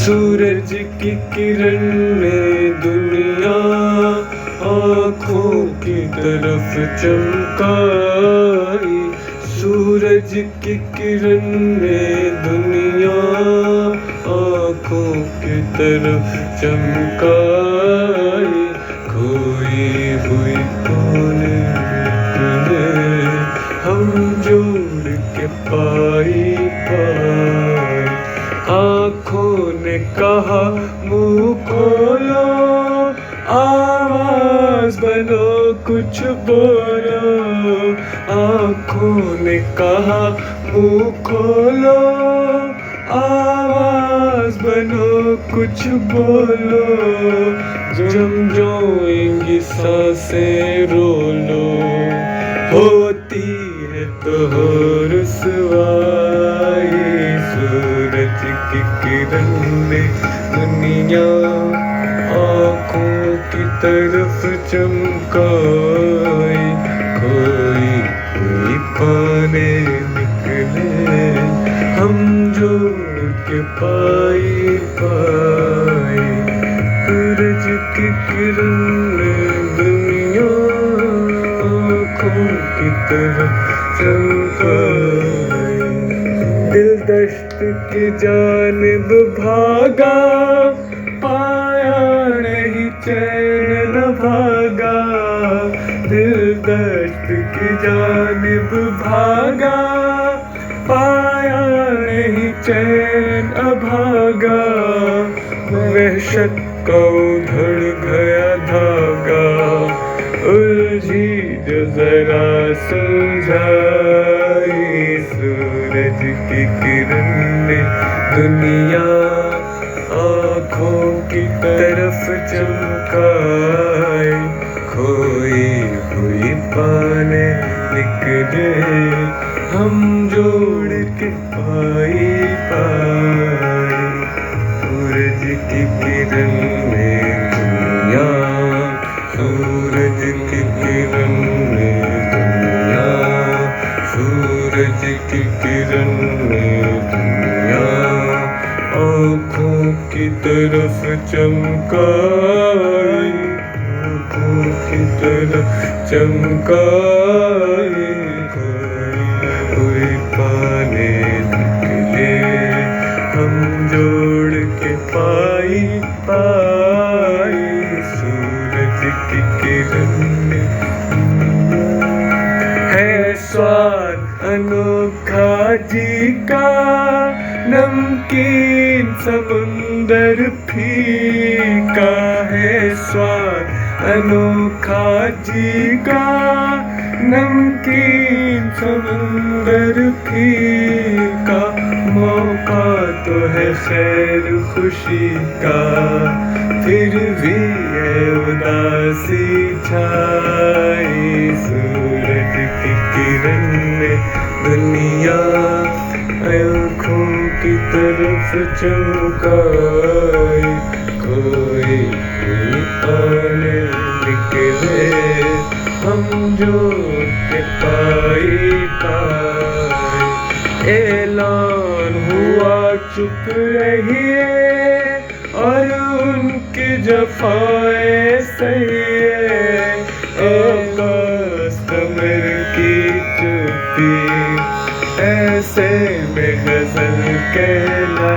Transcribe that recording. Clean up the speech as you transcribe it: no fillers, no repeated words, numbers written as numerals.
सूरज की किरण ने दुनिया आँखों की तरफ चमकाई। सूरज की किरण ने दुनिया आँखों की तरफ चमकाई। खोई हुई कौन हम जोड़ के पाई पाई। आँखों ने कहा मुँह खोलो, आवाज बनो कुछ बोलो। आँखों ने कहा मुँह खोलो, आवाज बनो कुछ बोलो। झमझोएंगी सांसें रो लो, होती है तो हो रुसवाई। सूरज की किरण ने दुनिया आँखों की तरफ चमकाई। कोई कोई पाने निकले, हम जोड़ के पाई पाई। सूरज की किरण ने दुनिया आँखों की तरफ चमकाई। दिल दश्त की जानिब भागा, पाया नहीं चैन न भागा। दिल दश्त की जानिब भागा, पाया नहीं चैन अभागा। वहशत का उधड़ गया धागा, उलझी जो जरा सुलझाई। सूरज की किरण ने दुनिया आँखों की तरफ चमकाई। खोई हुई पाने निकले, हम जोड़ के पाई पाई। सूरज की किरण ने दुनिया, सूरज की किरण ने दुनिया, सूरज की किरण ने दुनिया आँखों की तरफ चमकाई। आँखों की तरफ चमकाई। कोई पाने निकले, हम जोड़ के पाई पाई। सूरज की किरण ने है स्वाद अनोखा जी का, नमकीन समुंदर फीका है। स्वाद अनोखा जी का, नमकीन समुंदर फीका। मौका तो है खैर खुशी का, फिर भी है उदासी छाई। सूरज की किरण ने दुनिया आँखों की तरफ चमकाई। कोई कोई पाने निकले, हम जोड़ के पाई पाई। ऐलान हुआ चुप रहिए, और उनकी जफाएं सहिए। कस्टमर की चुप्पी ऐसे में गजल कहला।